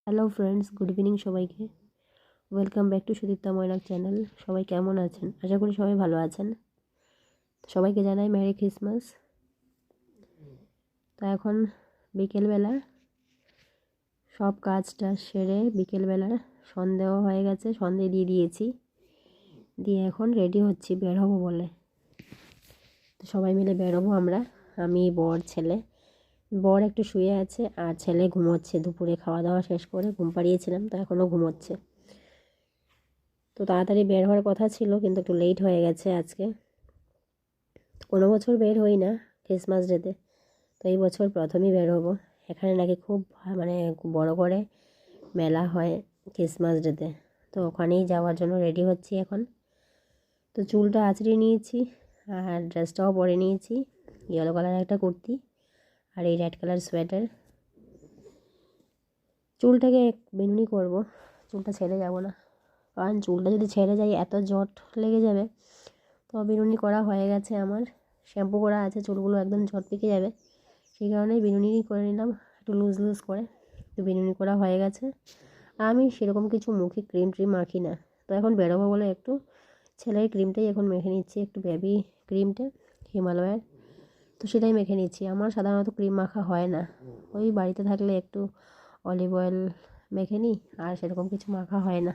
Hello friends, good evening সবাইকে। Welcome back to Sudipta Mainak channel. সবাই কেমন আছেন? আশা করি সবাই ভালো আছেন। সবাইকে জানাই মেরি ক্রিসমাস। তো এখন বিকেলবেলার সব কাজটা সেরে বিকেলবেলার সন্ধেও হয়ে গেছে, সন্ধে দিয়ে দিয়েছি, দিয়ে এখন রেডি হচ্ছি বের হবো বলে। তো সবাই মিলে বের হবো আমরা, আমি, বর, ছেলে। বর একটু শুয়ে আছে আর ছেলে ঘুমোচ্ছে। দুপুরে খাওয়া দাওয়া শেষ করে ঘুম পাড়িয়েছিলাম, তো এখনও ঘুমোচ্ছে। তো তাড়াতাড়ি বের হওয়ার কথা ছিল, কিন্তু একটু লেট হয়ে গেছে আজকে। কোনো বছর বের হই না ক্রিসমাস ডেতে, তো এই বছর প্রথমেই বের হবো। এখানে নাকি খুব বড় করে মেলা হয় ক্রিসমাস ডেতে, তো ওখানেই যাওয়ার জন্য রেডি হচ্ছি এখন। তো চুলটা আঁচড়িয়ে নিয়েছি আর ড্রেসটাও পরে নিয়েছি, ইয়েলো কালার একটা কুর্তি আর এই রেড কালার সোয়েটার। চুলটাকে বেনুনি করব, চুলটা ছেড়ে যাব না, কারণ চুলটা যদি ছেড়ে যায় এত জট লেগে যাবে। তো বিনুনি করা হয়ে গেছে আমার, শ্যাম্পু করা আছে, চুলগুলো একদম ঝট পেকে যাবে, সেই কারণেই বিনুনি করে নিলাম একটু লুজ লুজ করে। তো বিনুনি করা হয়ে গেছে। আমি সেরকম কিছু মুখে ক্রিম ট্রিম মাখি না, তো এখন বেরোবো বলে একটু ছেলের ক্রিমটাই এখন মেখে নিচ্ছি, একটু বেবি ক্রিমটা হিমালয়ের, তো সেটাই মেখে নিচ্ছি। আমার সাধারণত ক্রিম মাখা হয় না, ওই বাড়িতে থাকলে একটু অলিভ অয়েল মেখে নিই, আর সেরকম কিছু মাখা হয় না।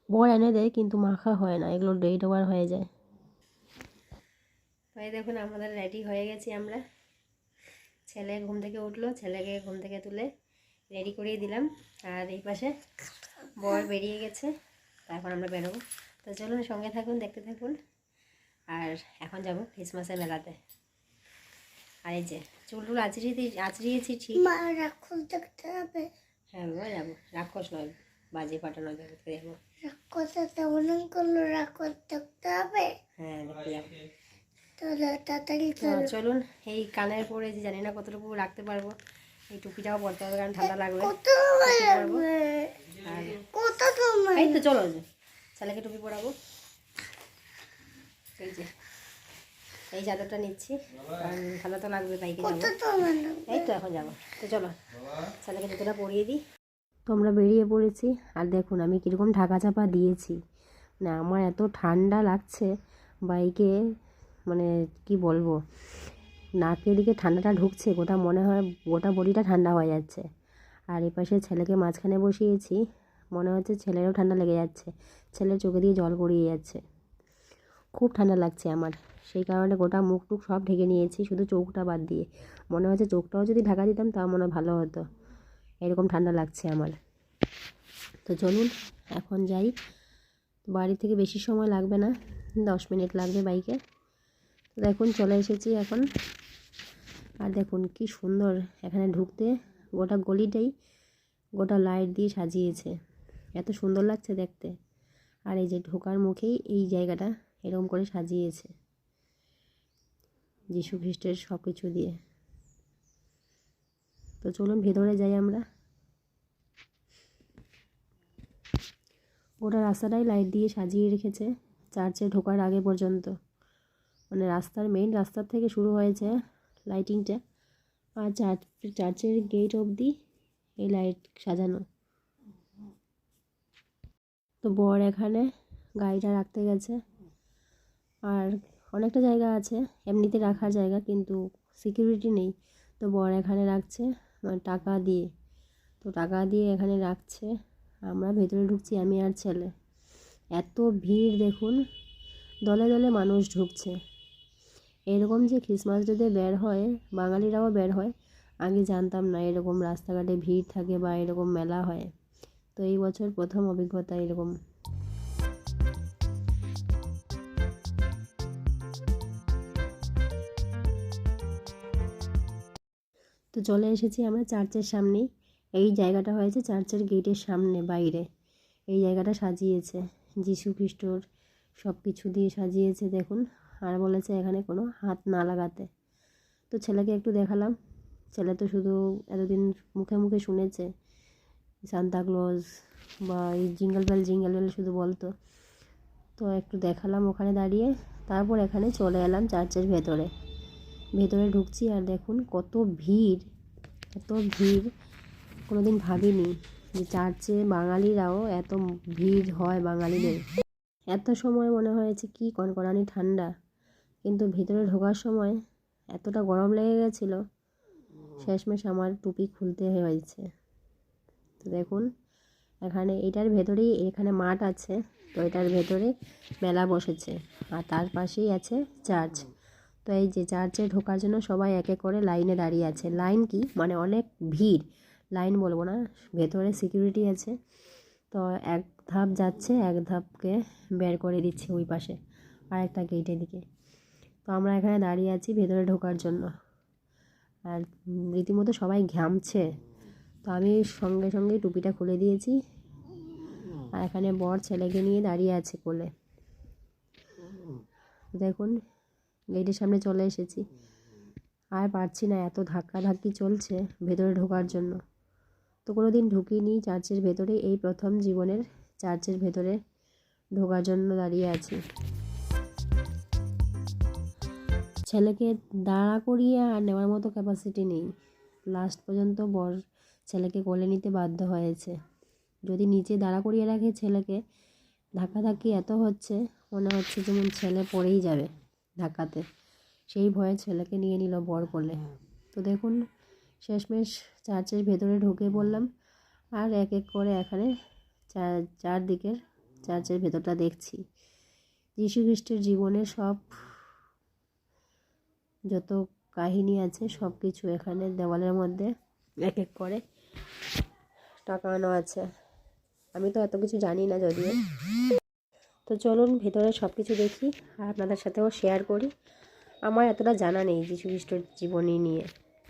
বর এনে দেয় কিন্তু মাখা হয় না, এগুলো ডেট ওভার হয়ে যায়। তো এই দেখুন আমাদের রেডি হয়ে গেছি আমরা। ছেলে ঘুম থেকে উঠলো, ছেলেকে ঘুম থেকে তুলে রেডি করিয়ে দিলাম, আর এই পাশে বর বেরিয়ে গেছে। তারপর আমরা বেরোবো। তো চলুন সঙ্গে থাকুন, দেখতে থাকুন। আর এখন যাব ক্রিসমাসের মেলাতে। আর এই যে চুলগুলো আঁচড়িয়েছি ঠিক। রাক্ষস দেখতে হবে। হ্যাঁ বাবা যাবো, রাক্ষস নয়, বাজি ফাটানো দেখতে যাবো। রাক্ষসে তেমন করলো, রাক্ষস দেখতে হবে। হ্যাঁ দেখতে যাবো। তাহলে তাড়াতাড়ি চলুন। এই কানের পরে যে জানি না কতটুকু রাখতে পারবো, এই টুপিটাও পরতে হবে কারণ ঠান্ডা লাগবে। এই তো চলো, ছেলেকে টুপি পরাবো। এই যে এই চাদরটা নিচ্ছি, কারণ ঠান্ডা তো লাগবে, বাইকে যাবো। এই তো এখন যাবো, তো চলো ছেলেকে জুতোটা পরিয়ে দিই। তো আমরা বেরিয়ে পড়েছি, আর দেখুন আমি কীরকম ঢাকা চাপা দিয়েছি না, আমার এত ঠান্ডা লাগছে বাইকে, মানে কি বলবো, নাকের দিকে ঠান্ডাটা ঢুকছে, গোটা মনে হয় গোটা বডিটা ঠান্ডা হয়ে যাচ্ছে। আর এপাশে ছেলেকে মাঝখানে বসিয়েছি, মনে হচ্ছে ছেলেরও ঠান্ডা লেগে যাচ্ছে, ছেলের চোখে দিয়ে জল গড়িয়ে যাচ্ছে, খুব ঠান্ডা লাগছে আমার। সেই কারণে গোটা মুখ টুক সব ঢেকে নিয়েছি, শুধু চোখটা বাদ দিয়ে। মনে হচ্ছে চোখটাও যদি ঢাকা দিতাম তাও মনে হয় ভালো হতো, এরকম ঠান্ডা লাগছে আমার। তো চলুন এখন যাই, বাড়ি থেকে বেশি সময় লাগবে না, 10 মিনিট লাগবে বাইকে। তো দেখুন চলে এসেছি এখন। আর দেখুন কি সুন্দর, এখানে ঢুকতে গোটা গলিটাই গোটা লাইট দিয়ে সাজিয়েছে, এত সুন্দর লাগছে দেখতে। আর এই যে ঢোকার মুখেই এই জায়গাটা এরকম করে সাজিয়েছে যীশু খ্রিস্টের সব কিছু দিয়ে। তো চলুন ভেতরে যাই আমরা। গোটা রাস্তাটাই লাইট দিয়ে সাজিয়ে রেখেছে চার্চে ঢোকার আগে পর্যন্ত, মানে রাস্তার মেইন রাস্তার থেকে শুরু হয়েছে লাইটিংটা, আর চার্চের গেট অবধি এই লাইট সাজানো। তো বর এখানে গাড়িটা রাখতে গেছে, আর অনেকটা জায়গা আছে এমনিতে রাখার জায়গা, কিন্তু সিকিউরিটি নেই, তো বর এখানে রাখছে মানে টাকা দিয়ে। তো টাকা দিয়ে এখানে রাখছে, আমরা ভেতরে ঢুকছি আমি আর ছেলে। এত ভিড় দেখুন, দলে দলে মানুষ ঢুকছে। এরকম যে ক্রিসমাস ডেতে বের হয়, বাঙালিরাও বের হয়, আগে জানতাম না এরকম রাস্তাঘাটে ভিড় থাকে বা এরকম মেলা হয়। তো এই বছর প্রথম অভিজ্ঞতা এরকম। তো চলে এসেছি আমরা চার্চের সামনেই, এই জায়গাটা হয়েছে চার্চের গেটের সামনে বাইরে, এই জায়গাটা সাজিয়েছে যীশু খ্রিস্টর সব কিছু দিয়ে সাজিয়েছে দেখুন। আর বলেছে এখানে কোনো হাত না লাগাতে। তো ছেলেকে একটু দেখালাম, ছেলে তো শুধু এতদিন মুখে মুখে শুনেছে সান্তাক্লজ বা এই জিঙ্গল বেল শুধু বলতো, তো একটু দেখালাম ওখানে দাঁড়িয়ে। তারপর এখানে চলে এলাম চার্চের ভেতরে ঢুকছি, আর দেখুন কত ভিড়, এত ভিড়, কোনোদিন ভাবিনি যে চার্চে বাঙালিরাও এত ভিড় হয় বাঙালিদের। এত সময় মনে হয়েছে কি কনকনানি ঠান্ডা, কিন্তু ভিতরে ঢোকার সময় এতটা গরম লেগে গেছিলো, শেষমেশ আমার টুপি খুলতে হয়েছে। তো দেখুন এখানে এটার ভেতরেই এখানে মাঠ আছে, তো এটার ভেতরে মেলা বসেছে আর তার পাশেই আছে চার্চ। তো এই যে চার্চে ঢোকার জন্য সবাই একে করে লাইনে দাঁড়িয়ে আছে। লাইন কি মানে অনেক ভিড়, লাইন বলবো না, ভেতরে সিকিউরিটি আছে। তো এক ধাপ যাচ্ছে, এক ধাপকে বের করে দিচ্ছে ওই পাশে আর একটা গেটের দিকে। তো আমরা এখানে দাঁড়িয়ে আছি ভেতরে ঢোকার জন্য, আর রীতিমতো সবাই ঘামছে। তো আমি সঙ্গে সঙ্গে টুপিটা খুলে দিয়েছি, আর এখানে বর ছেলেকে নিয়ে দাঁড়িয়ে আছে কোলে। দেখুন গেটের সামনে চলে এসেছি, আর পারছি না, এত ধাক্কাধাক্কি চলছে ভেতরে ঢোকার জন্য। তো কোনো দিন ঢুকিনি চার্চের ভেতরে, এই প্রথম জীবনের চার্চের ভেতরে ঢোকার জন্য দাঁড়িয়ে আছি। ছেলেকে দাঁড়া করিয়ে আর নেওয়ার মতো ক্যাপাসিটি নেই, লাস্ট পর্যন্ত বর ছেলেকে কোলে নিতে বাধ্য হয়েছে। যদি নিচে দাঁড়া করিয়ে রাখে ছেলেকে, ধাক্কাধাক্কি এত হচ্ছে মনে হচ্ছে যেমন ছেলে পড়েই যাবে ধাক্কাতে, সেই ভয়ে ছেলেকে নিয়ে নিল বর কোলে। তো দেখুন শেষমেশ চার্চের ভেতরে ঢুকে পড়লাম, আর এক এক করে এখানে চারদিকের চার্চের ভেতরটা দেখছি। যীশু খ্রিস্টের জীবনের সব যত কাহিনী আছে সব কিছু এখানে দেওয়ালের মধ্যে এক এক করে টাকানো আছে। আমি তো এত কিছু জানি না যদিও। তো চলুন ভেতরে সব কিছু দেখি আর আপনাদের সাথেও শেয়ার করি। আমার এতটা জানা নেই যীশু খ্রিস্টের জীবনী নিয়ে,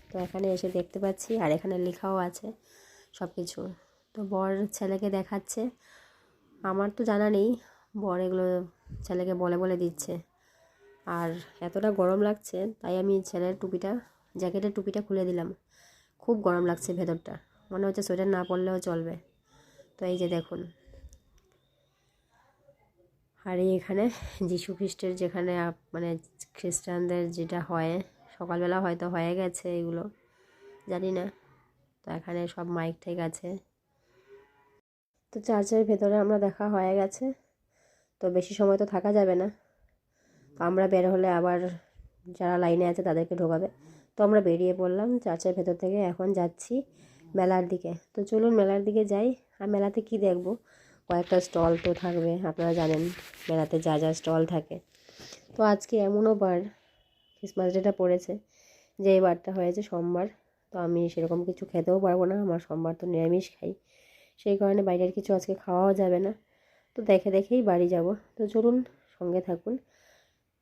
তো এখানে এসে দেখতে পাচ্ছি, আর এখানে লেখাও আছে সব কিছু। তো বর ছেলেকে দেখাচ্ছে, আমার তো জানা নেই, বর এগুলো ছেলেকে বলে বলে দিচ্ছে। আর এতটা গরম লাগছে তাই আমি ছেলের টুপিটা, জ্যাকেটের টুপিটা খুলে দিলাম। খুব গরম লাগছে ভেতরটা, মনে হচ্ছে সোয়েটার না পরলেও চলবে। তো এই যে দেখুন, আর এখানে যীশু খ্রিস্টের যেখানে মানে খ্রিস্টানদের যেটা হয়, সকালবেলা হয়তো হয়ে গেছে এগুলো জানি না। তো এখানে সব মাইক টাইক আছে। তো চার্চের ভেতরে আমরা দেখা হয়ে গেছে, তো বেশি সময় তো থাকা যাবে না, তো আমরা বের হলে আবার যারা লাইনে আছে তাদেরকে ঢোকাবে। তো আমরা বেরিয়ে পড়লাম চার্চের ভেতর থেকে, এখন যাচ্ছি মেলার দিকে। তো চলুন মেলার দিকে যাই। আর মেলাতে কি দেখব, কয়েকটা স্টল তো থাকবে, আপনারা জানেন মেলাতে যা যা স্টল থাকে। তো আজকে এমনও বার, ক্রিসমাস ডেটা পড়েছে, যে এই বারটা হয়েছে সোমবার। তো আমি সেরকম কিছু খেতেও পারবো না, আমার সোমবার তো নিরামিষ খাই, সেই কারণে বাইরের কিছু আজকে খাওয়াও যাবে না। তো দেখে দেখেই বাড়ি যাব। তো চলুন সঙ্গে থাকুন।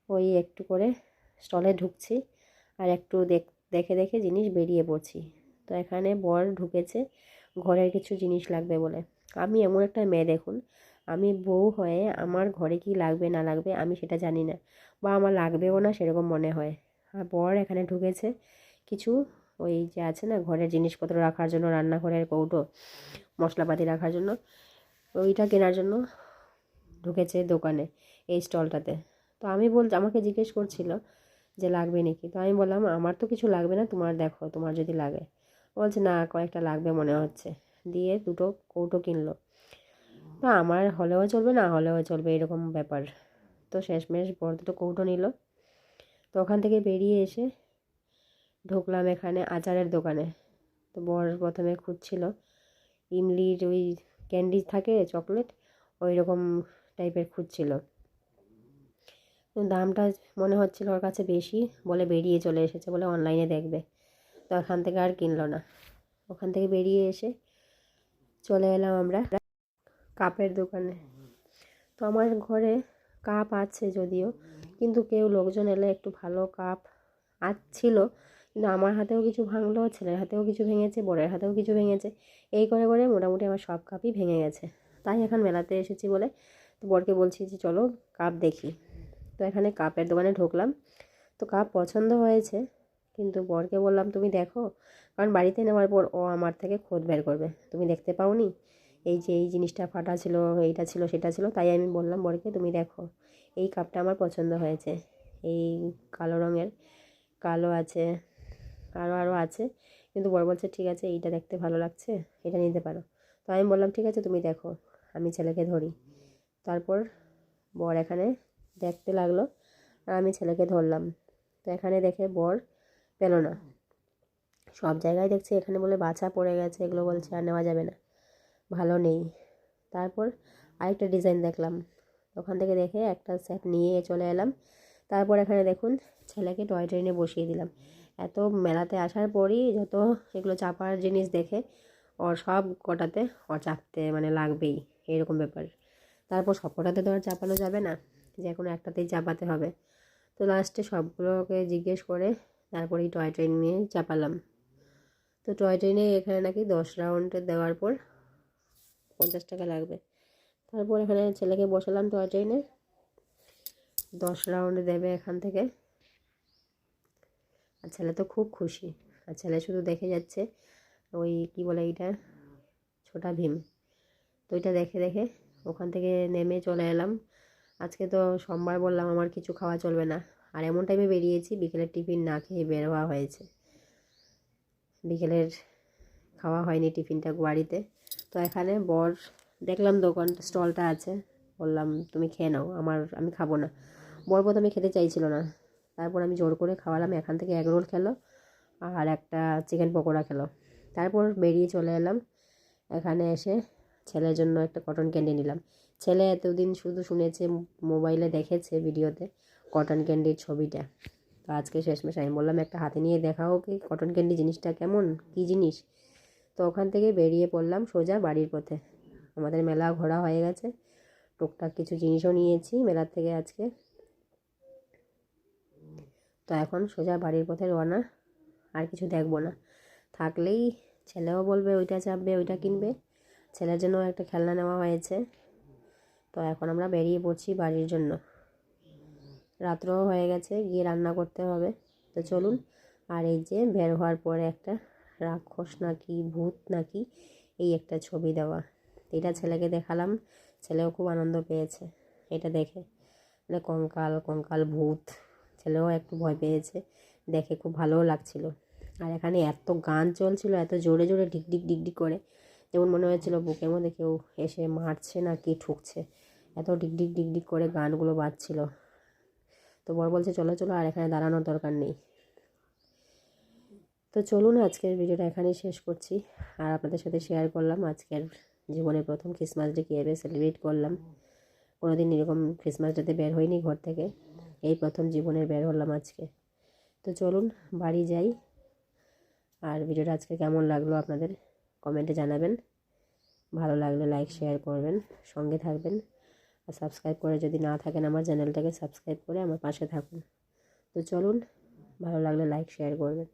ওই একটু করে স্টলে ঢুকছি আর একটু দেখে দেখে জিনিস বেরিয়ে পড়ছি। তো এখানে বর ঢুকেছে ঘরের কিছু জিনিস লাগবে বলে। আমি এমন একটা মেয়ে, দেখুন আমি বউ হয়ে আমার ঘরে কি লাগবে না লাগবে আমি সেটা জানি না, বা আমার লাগবেও না সেরকম মনে হয়। আর বর এখানে ঢুকেছে কিছু ওই যে আছে না ঘরের জিনিসপত্র রাখার জন্য, রান্নাঘরের কৌটো মশলাপাতি রাখার জন্য, ওইটা কেনার জন্য ঢুকেছে দোকানে এই স্টলটাতে। তো আমি আমাকে জিজ্ঞেস করছিল যে লাগবে নাকি, তো আমি বললাম আমার তো কিছু লাগবে না, তোমার দেখো তোমার যদি লাগে। বলছে না কয়েকটা লাগবে মনে হচ্ছে, দিয়ে দুটো কৌটো কিনলো। তো আমার হলেও চলবে না হলেও চলবে এরকম ব্যাপার। তো শেষমেশ বড় দুটো কৌটো নিল। তো ওখান থেকে বেরিয়ে এসে ঢুকলাম এখানে আচারের দোকানে। তো বর প্রথমে খুঁজছিল ইমলির ওই ক্যান্ডি থাকে চকলেট, ওই রকম টাইপের খুঁজছিল। দামটা মনে হচ্ছিল ওর কাছে বেশি বলে বেরিয়ে চলে এসেছে, বলে অনলাইনে দেখবে। তো ওখান থেকে আর কিনলো না। ওখান থেকে বেরিয়ে এসে চলে এলাম আমরা কাপের দোকানে। তো আমার ঘরে কাপ আছে যদিও, কিন্তু কেউ লোকজন এলে একটু ভালো কাপ ছিল, কিন্তু আমার হাতেও কিছু ভাঙলো, ছেলের হাতেও কিছু ভেঙেছে, বরের হাতেও কিছু ভেঙেছে, এই করে করে মোটামুটি আমার সব কাপই ভেঙে গেছে। তাই এখন মেলাতে এসেছি বলে তো বরকে বলছি যে চলো কাপ দেখি। তো এখানে কাপের দোকানে ঢুকলাম। তো কাপ পছন্দ হয়েছে, কিন্তু বরকে বললাম তুমি দেখো, কারণ বাড়িতে নেওয়ার পর ও আমার থেকে খোঁজ বের করবে, তুমি দেখতে পাওনি এই যে এই জিনিসটা ফাটা ছিল, এইটা ছিল সেটা ছিল। তাই আমি বললাম বরকে তুমি দেখো এই কাপটা আমার পছন্দ হয়েছে, এই কালো রঙের, কালো আছে আরও আছে, কিন্তু বর বলছে ঠিক আছে এইটা দেখতে ভালো লাগছে, এটা নিতে পারো। তো আমি বললাম ঠিক আছে তুমি দেখো, আমি ছেলেকে ধরি। তারপর বর এখানে দেখতে লাগলো আর আমি ছেলেকে ধরলাম। তো এখানে দেখে বর পেল না, সব জায়গায় দেখছে এখানে বলে বাছা পড়ে গেছে, এগুলো বলছে আর নেওয়া যাবে না, ভালো নেই। তারপর আরেকটা ডিজাইন দেখলাম, ওখান থেকে দেখে একটা সেট নিয়ে চলে এলাম। তারপর এখানে দেখুন ছেলেকে টয় ট্রেনে বসিয়ে দিলাম। এত মেলাতে আসার পরই যত এগুলো চাপার জিনিস দেখে ওর সব কটাতে ওর চাপতে মানে লাগবেই, এরকম ব্যাপার। তারপর সব কটাতে তো আর চাপানো যাবে না, যে কোনো একটাতেই চাপাতে হবে। তো লাস্টে সবগুলোকে জিজ্ঞেস করে তারপরে এই টয় ট্রেন নিয়ে চাপালাম। তো টয় ট্রেনে এখানে নাকি 10 রাউন্ড দেওয়ার পর 50 টাকা লাগবে। তারপর এখানে ছেলেকে বসালাম টয় ট্রেনে, 10 রাউন্ড দেবে এখান থেকে। আর ছেলে তো খুব খুশি, আর ছেলে শুধু দেখে যাচ্ছে ওই কি বলে এইটা, ছোটা ভীম। তো ওইটা দেখে দেখে ওখান থেকে নেমে চলে এলাম। আজকে তো সোমবার, বললাম আমার কিছু খাওয়া চলবে না, আর এমন টাইমে বেরিয়েছি বিকেলের টিফিন না খেয়ে বের হওয়া হয়েছে, বিকেলের খাওয়া হয়নি টিফিনটা বাড়িতে। তো এখানে বর দেখলাম দোকান স্টলটা আছে, বললাম তুমি খেয়ে নাও, আমি খাবো না। বর প্রথমে খেতে চাইছিল না, তারপর আমি জোর করে খাওয়ালাম। এখান থেকে এগ রোল খেলো আর একটা চিকেন পকোড়া খেলো। তারপর বেরিয়ে চলে এলাম। এখানে এসে ছেলের জন্য একটা কটন ক্যান্ডি নিলাম। ছেলে এতদিন শুধু শুনেছে, মোবাইলে দেখেছে ভিডিওতে কটন ক্যান্ডির ছবিটা। তো আজকে শেষমেশ আমি বললাম একটা হাতে নিয়ে দেখাও কি কটন ক্যান্ডি জিনিসটা কেমন, কী জিনিস। তো ওখান থেকে বেরিয়ে পড়লাম সোজা বাড়ির পথে। আমাদের মেলা ঘোরা হয়ে গেছে, টুকটাক কিছু জিনিসও নিয়েছি মেলার থেকে আজকে। তো এখন সোজা বাড়ির পথে রওনা, আর কিছু দেখবো না। থাকলেই ছেলেও বলবে ওইটা চাপবে, ওইটা কিনবে। ছেলের জন্য একটা খেলনা নেওয়া হয়েছে। তো এখন আমরা বেরিয়ে পড়ছি বাড়ির জন্য। রাত্রও হয়ে গেছে, গিয়ে রান্না করতে হবে। তো চলুন। আর এই যে বের হওয়ার পরে একটা রাক্ষস নাকি ভূত নাকি এই একটা ছবি দেওয়া, এটা ছেলেকে দেখালাম, ছেলেও খুব আনন্দ পেয়েছে এটা দেখে। মানে কঙ্কাল কঙ্কাল ভূত, ছেলেও একটু ভয় পেয়েছে, দেখে খুব ভালোও লাগছিল। আর এখানে এত গান চলছিল, এত জোরে জোরে ডিগডিগ ডিগডিগ করে, যেমন মনে হয়েছিল বুকের মধ্যে কেউ এসে মারছে না কি ঠুকছে, এত ডিগডিগ ডিগডিগ করে গানগুলো বাজছিল। তো বর বলছে চলো চলো, আর এখানে দাঁড়ানোর দরকার নেই। তো চলুন, আজকের ভিডিওটা এখানেই শেষ করছি। আর আপনাদের সাথে শেয়ার করলাম আজকের জীবনের প্রথম ক্রিসমাস ডে কীভাবে সেলিব্রেট করলাম। কোনোদিন এরকম ক্রিসমাস ডেতে বের হইনি ঘর থেকে, এই প্রথম জীবনের বের হলাম আজকে। তো চলুন বাড়ি যাই। আর ভিডিওটা আজকে কেমন লাগলো আপনাদের কমেন্টে জানাবেন। ভালো লাগলে লাইক শেয়ার করবেন, সঙ্গে থাকবেন। আর সাবস্ক্রাইব করে যদি না থাকেন আমার চ্যানেলটাকে সাবস্ক্রাইব করে আমার পাশে থাকুন। তো চলুন, ভালো লাগলে লাইক শেয়ার করবেন।